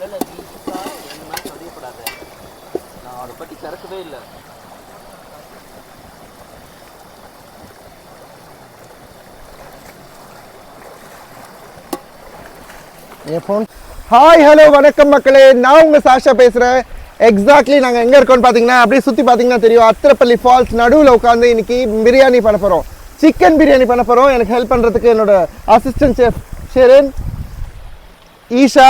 இல்லை என்ன மாதிரி சந்தேகப்படாத, நான் அதை பற்றி திறக்கவே இல்லை. என் ஃபோன். ஹாய் ஹலோ வணக்கம் மக்களே, நான் உங்கள் சாஷா பேசுகிறேன். எக்ஸாக்ட்லி நாங்கள் எங்கே இருக்கோம்னு பார்த்தீங்கன்னா, அப்படியே சுற்றி பார்த்தீங்கன்னா தெரியும், அத்திரப்பள்ளி ஃபால்ஸ் நடுவில் உட்காந்து இன்னைக்கு பிரியாணி பண்ண போகிறோம். சிக்கன் பிரியாணி பண்ண போகிறோம். எனக்கு ஹெல்ப் பண்ணுறதுக்கு என்னோட assistant chef Sherin, Isha,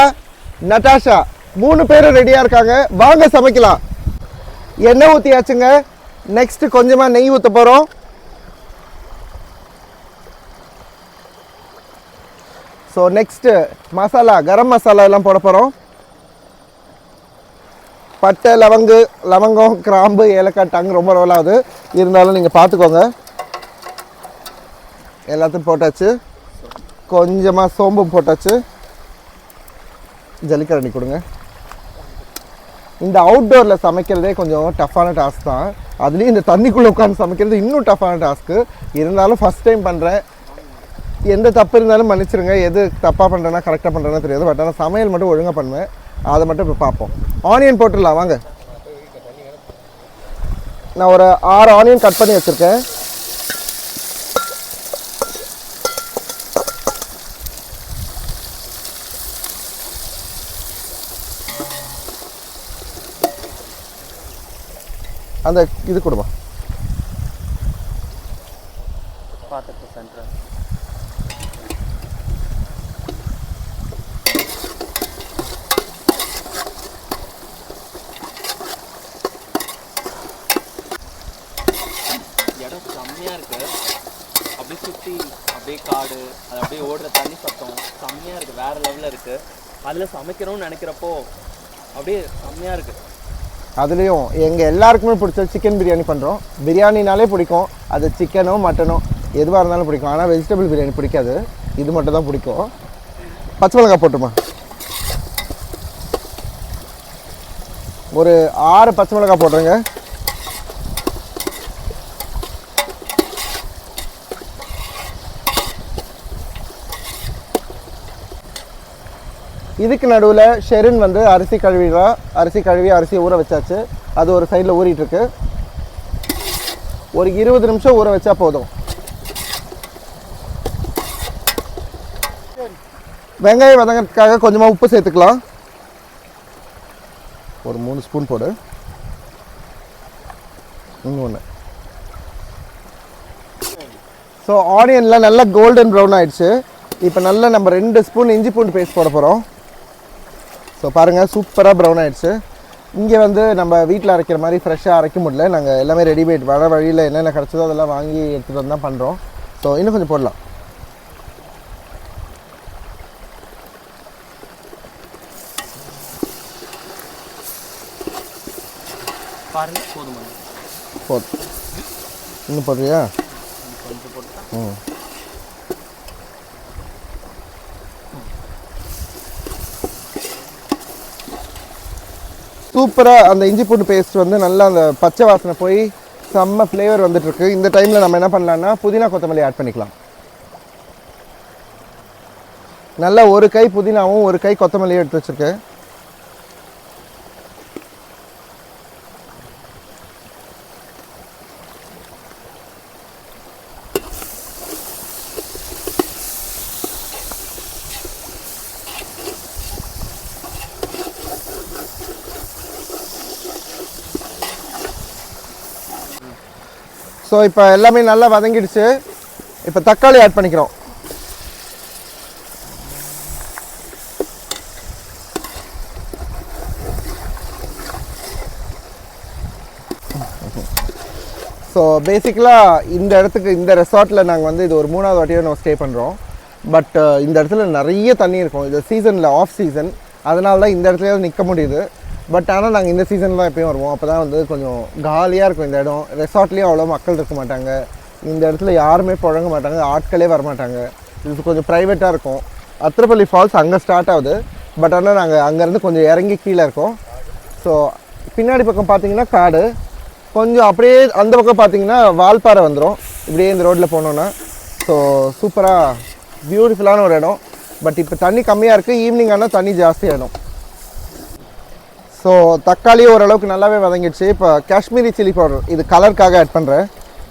Natasha 3 பேரும் ரெடியாக இருக்காங்க. வாங்க சமைக்கலாம். எண்ணெய் ஊற்றியாச்சுங்க. நெக்ஸ்ட்டு கொஞ்சமாக நெய் ஊற்ற போகிறோம். ஸோ நெக்ஸ்ட்டு மசாலா, கரம் மசாலா எல்லாம் போட போகிறோம். பட்டை, லவங்கம், கிராம்பு, ஏலக்காய், டங்கு ரொம்ப ரோல் ஆகுது. இருந்தாலும் நீங்கள் பார்த்துக்கோங்க. எல்லாத்தையும் போட்டாச்சு. கொஞ்சமாக சோம்பு போட்டாச்சு. ஜல்லிக்கரண்டி கொடுங்க. இந்த அவுட்டோரில் சமைக்கிறதே கொஞ்சம் டஃப்பான டாஸ்க் தான். அதுலேயும் இந்த தண்ணிக்குள்ளே உட்காந்து சமைக்கிறது இன்னும் டஃப்பான டாஸ்க்கு. இருந்தாலும் ஃபஸ்ட் டைம் பண்ணுறேன். எந்த தப்பு இருந்தாலும் மன்னிச்சிருங்க. எது தப்பாக பண்ணுறேன்னா கரெக்டாக பண்ணுறேன்னா தெரியாது. பட் ஆனால் சமையல் மட்டும் ஒழுங்காக பண்ணுவேன். அதை மட்டும் இப்போ பார்ப்போம். ஆனியன் போட்டுடலாம் வாங்க. நான் ஒரு 6 ஆனியன் கட் பண்ணி வச்சுருக்கேன். அந்த இது கொடுப்பா. பார்த்துட்டு சென்டர் இடம் செம்மையாக இருக்குது. அப்படியே சுற்றி அப்படியே காடு, அது அப்படியே ஓடுற தண்ணி சத்தம் செம்மையாக இருக்குது. வேறு லெவலில் இருக்குது. அதில் சமைக்கணும்னு நினைக்கிறப்போ அப்படியே செம்மையாக இருக்குது. அதுலேயும் எங்கள் எல்லாருக்குமே பிடிச்ச சிக்கன் பிரியாணி பண்ணுறோம். பிரியாணினாலே பிடிக்கும். அது சிக்கனோ மட்டனோ எதுவாக இருந்தாலும் பிடிக்கும். ஆனால் வெஜிடபிள் பிரியாணி பிடிக்காது. இது மட்டும் தான் பிடிக்கும். பச்சை மிளகாய் போட்டுமா. ஒரு 6 பச்சை மிளகாய் போட்டுருங்க. இதுக்கு நடுவில் ஷெரின் வந்து அரிசி கழுவி அரிசியை ஊற வச்சாச்சு. அது ஒரு சைடில் ஊறிட்டுருக்கு. ஒரு 20 நிமிஷம் ஊற வச்சா போதும். வெங்காயம் வதங்கிறதுக்காக கொஞ்சமாக உப்பு சேர்த்துக்கலாம். ஒரு 3 ஸ்பூன் போடு. இன்னொன்று. ஸோ ஆனியன்லாம் நல்லா கோல்டன் ப்ரௌன் ஆகிடுச்சு. இப்போ நல்லா நம்ம 2 ஸ்பூன் இஞ்சி பூண்டு பேஸ்ட் போட போகிறோம். ஸோ பாருங்கள், சூப்பராக ப்ரௌன் ஆகிடுச்சு. இங்கே வந்து நம்ம வீட்டில் அரைக்கிற மாதிரி ஃப்ரெஷ்ஷாக அரைக்க முடியல. நாங்கள் எல்லாமே ரெடிமேட் வர வழியில் என்னென்ன கிடச்சதோ அதெல்லாம் வாங்கி எடுத்துகிட்டு வந்து தான் பண்ணுறோம். ஸோ இன்னும் கொஞ்சம் போடலாம். பாருங்க, போதும் போதும். இன்னும் போடுறியா? கொஞ்சம் போட்டா. சூப்பராக அந்த இஞ்சி பூண்டு பேஸ்ட் வந்து நல்லா அந்த பச்சை வாசனை போய் செம்ம ஃப்ளேவர் வந்துட்டுருக்கு. இந்த டைமில் நம்ம என்ன பண்ணலான்னா புதினா கொத்தமல்லி ஆட் பண்ணிக்கலாம். நல்லா ஒரு கை புதினாவும் ஒரு கை கொத்தமல்லியும் எடுத்து வச்சுருக்கேன். ஸோ இப்போ எல்லாமே நல்லா வதங்கிடுச்சு. இப்போ தக்காளி ஆட் பண்ணிக்கிறோம். ஸோ பேசிக்கலாக இந்த இடத்துக்கு, இந்த ரெசார்ட்டில் நாங்கள் வந்து இது ஒரு 3வது வாட்டியாக நம்ம ஸ்டே பண்ணுறோம். பட் இந்த இடத்துல நிறைய தண்ணி இருக்கும். இது சீசனில் ஆஃப் சீசன், அதனால தான் இந்த இடத்துலையாவது நிற்க முடியுது. பட் ஆனால் நாங்கள் இந்த சீசனில் தான் எப்பயும் வருவோம். அப்போ தான் வந்து கொஞ்சம் காலியாக இருக்கும் இந்த இடம். ரெசார்ட்லேயும் அவ்வளோ மக்கள் இருக்க மாட்டாங்க. இந்த இடத்துல யாருமே புழங்க மாட்டாங்க, ஆட்களே வரமாட்டாங்க. இது கொஞ்சம் ப்ரைவேட்டாக இருக்கும். அத்திரப்பள்ளி ஃபால்ஸ் அங்கே ஸ்டார்ட் ஆகுது. பட் ஆனால் நாங்கள் அங்கேருந்து கொஞ்சம் இறங்கி கீழே இருக்கோம். ஸோ பின்னாடி பக்கம் பார்த்தீங்கன்னா காடு, கொஞ்சம் அப்படியே அந்த பக்கம் பார்த்தீங்கன்னா வால்பாறை வந்துடும். இப்படியே இந்த ரோட்டில் போனோன்னா ஸோ சூப்பராக பியூட்டிஃபுல்லான ஒரு இடம். பட் இப்போ தண்ணி கம்மியாக இருக்குது. ஈவினிங் ஆனால் தண்ணி ஜாஸ்தியாகிடும். ஸோ தக்காளி ஓரளவுக்கு நல்லாவே வதங்கிடுச்சு. இப்போ காஷ்மீரி சில்லி பவுடர் இது கலருக்காக ஆட் பண்ணுறேன்.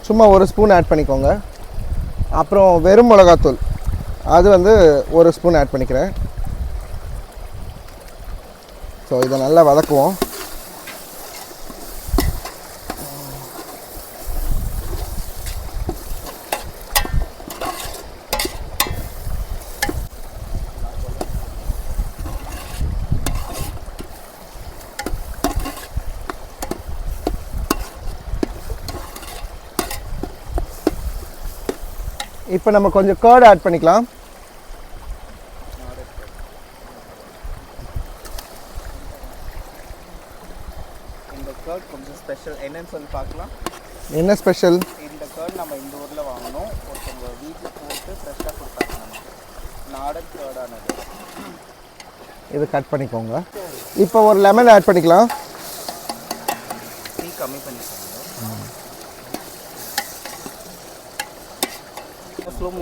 சும்மா 1 ஸ்பூன் ஆட் பண்ணிக்கோங்க. அப்புறம் வெறும் மிளகாத்தூள் அது வந்து 1 ஸ்பூன் ஆட் பண்ணிக்கிறேன். ஸோ இதை நல்லா வதக்குவோம். இப்போ நம்ம கொஞ்சம் கர்ட் ஆட் பண்ணிக்கலாம். இந்த கர்ட் கொஞ்சம் ஸ்பெஷல் என்னன்னு சொல்லி பார்க்கலாம். என்ன ஸ்பெஷல்? இந்த கர்ட் நம்ம இந்த ஊரில் வாங்கினோம். ஒருத்தவங்க வீட்டில் போட்டு ஃப்ரெஷ்ஷாக கொடுத்தாங்க. நம்ம நாடன் கர்டானது. இது கட் பண்ணிக்கோங்க. இப்போ ஒரு லெமன் ஆட் பண்ணிக்கலாம். டீ கம்மி பண்ணிக்கோங்க.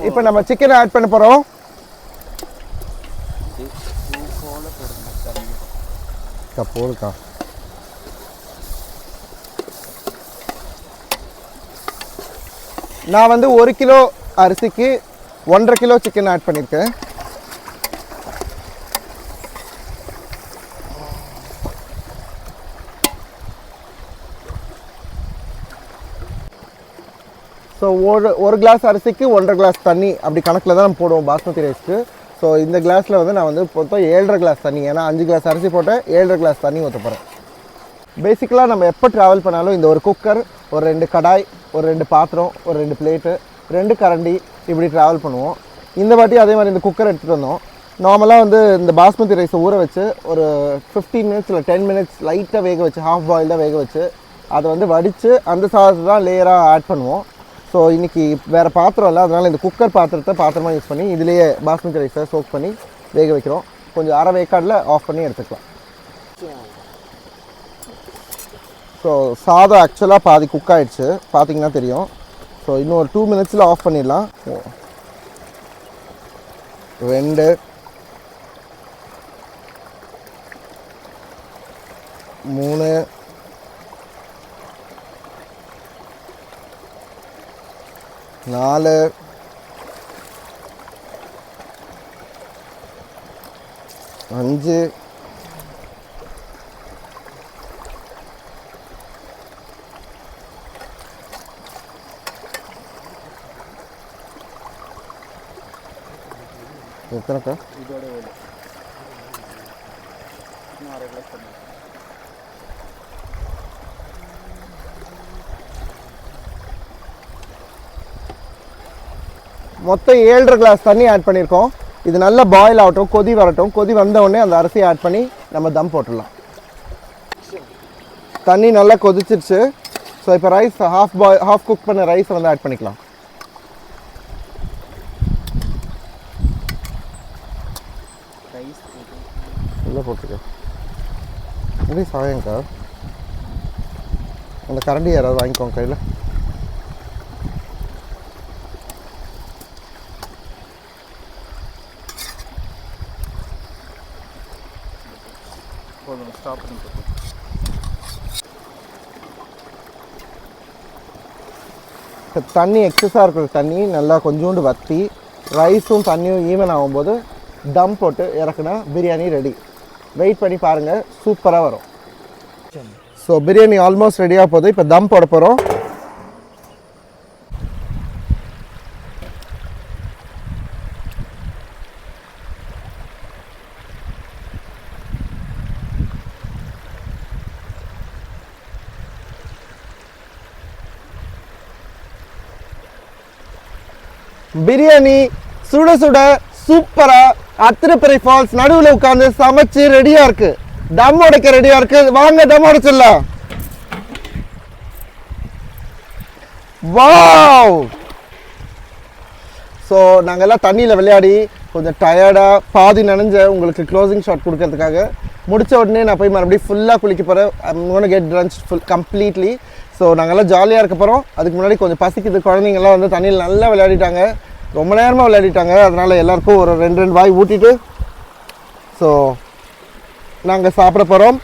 இப்போ நம்ம சிக்கன் ஆட் பண்ண போகிறோம். போடுக்கா. நான் வந்து 1 கிலோ அரிசிக்கு 1.5 கிலோ சிக்கன் ஆட் பண்ணியிருக்கேன். ஸோ ஒரு கிளாஸ் அரிசிக்கு 1.5 கிளாஸ் தண்ணி அப்படி கணக்கில் தான் நம்ம போடுவோம் பாஸ்மதி ரைஸ்க்கு. ஸோ இந்த கிளாஸில் வந்து நான் வந்து மொத்தம் 7.5 கிளாஸ் தண்ணி, ஏன்னா 5 கிளாஸ் அரிசி போட்டு 7.5 கிளாஸ் தண்ணி ஊற்ற போகிறேன். பேசிக்கலாக நம்ம எப்போ ட்ராவல் பண்ணாலும் இந்த ஒரு குக்கர், ஒரு 2 கடாய், ஒரு 2 பாத்திரம், ஒரு 2 பிளேட்டு, 2 கரண்டி இப்படி ட்ராவல் பண்ணுவோம். இந்த வாட்டி அதே மாதிரி இந்த குக்கர் எடுத்துகிட்டு வந்தோம். நார்மலாக வந்து இந்த பாஸ்மதி ரைஸை ஊற வச்சு ஒரு 15 மினிட்ஸ் இல்லை 10 மினிட்ஸ் லைட்டாக வேக வச்சு, ஹாஃப் பாயில்டாக வேக வச்சு அதை வந்து வடித்து அந்த சாதத்தை தான் லேயராக ஆட் பண்ணுவோம். ஸோ இன்றைக்கி வேறு பாத்திரம் இல்லை, அதனால் இந்த குக்கர் பாத்திரமாக யூஸ் பண்ணி இதிலேயே பாஸ்மதி ரைஸை சோக் பண்ணி வேக வைக்கிறோம். கொஞ்சம் அரை வேக்காடில் ஆஃப் பண்ணி எடுத்துக்கலாம். ஸோ சாதம் ஆக்சுவலாக பாதி குக் ஆகிடுச்சு, பார்த்தீங்கன்னா தெரியும். ஸோ இன்னும் ஒரு 2 மினிட்ஸில் ஆஃப் பண்ணிடலாம். 2 3 4 5 எத்தனைக்கா? இதோட இன்னும் அரை கிளாஸ் பண்ணி மொத்தம் 7.5 கிளாஸ் தண்ணி ஆட் பண்ணியிருக்கோம். இது நல்லா பாயில் ஆகட்டும், கொதி வரட்டும். கொதி வந்த உடனே அந்த அரிசியை ஆட் பண்ணி நம்ம தம் போட்டுடலாம். தண்ணி நல்லா கொதிச்சிருச்சு. ஸோ இப்போ ரைஸ் ஹாஃப் குக் பண்ண ரைஸை வந்து ஆட் பண்ணிக்கலாம். ரைஸ் உள்ளே போட்டுருக்கேன். எப்படி சாயங்கா அந்த கரண்டி யாராவது வாங்கிக்கோங்க கையில். போதும், ஸ்டாப் பண்ணி தண்ணி எக்ஸஸாக இருக்கிற தண்ணி நல்லா கொஞ்சோண்டு வற்றி ரைஸும் தண்ணியும் ஈவன் ஆகும்போது தம் போட்டு இறக்குனா பிரியாணி ரெடி. வெயிட் பண்ணி பாருங்கள், சூப்பராக வரும். ஸோ பிரியாணி ஆல்மோஸ்ட் ரெடியாக போகுது. இப்போ தம் போட போகிறோம். பிரியாணி சுட சுட சூப்பரா அத்திரப்பரை ஃபால்ஸ் நடுவில் உட்காந்து சமைச்சு ரெடியா இருக்கு. தம் உடைக்க ரெடியா இருக்கு. வாங்க தம் உடைச்சிடலாம். வாவ்! ஸோ நாங்கள் எல்லாம் தண்ணியில் விளையாடி கொஞ்சம் டயர்டாக பாதி நனைஞ்ச உங்களுக்கு க்ளோசிங் ஷாட் கொடுக்கறதுக்காக முடித்த உடனே நான் போய் மறுபடியும் ஃபுல்லாக குளிக்க போகிறேன். I'm gonna get drench full completely. So நாங்கள்லாம் ஜாலியாக இருக்க போகிறோம். அதுக்கு முன்னாடி கொஞ்சம் பசிக்குது. குழந்தைங்கள்லாம் வந்து தண்ணியில் நல்லா விளையாடிட்டாங்க, ரொம்ப நேரமாக விளையாடிட்டாங்க. அதனால் எல்லாருக்கும் ஒரு 2 வாய் ஊட்டிட்டு ஸோ நாங்கள் சாப்பிட போகிறோம்.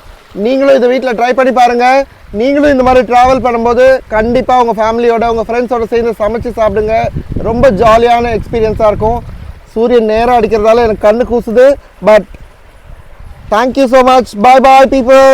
நீங்களும் இதை வீட்டில் ட்ரை பண்ணி பாருங்கள். நீங்களும் இந்த மாதிரி ட்ராவல் பண்ணும்போது கண்டிப்பாக உங்கள் ஃபேமிலியோட உங்கள் ஃப்ரெண்ட்ஸோட சேர்ந்து சமைச்சு சாப்பிடுங்க. ரொம்ப ஜாலியான எக்ஸ்பீரியன்ஸாக இருக்கும். சூரியன் நேரம் அடிக்கிறதால எனக்கு கண்ணு கூசுது. But thank you so much. Bye bye people.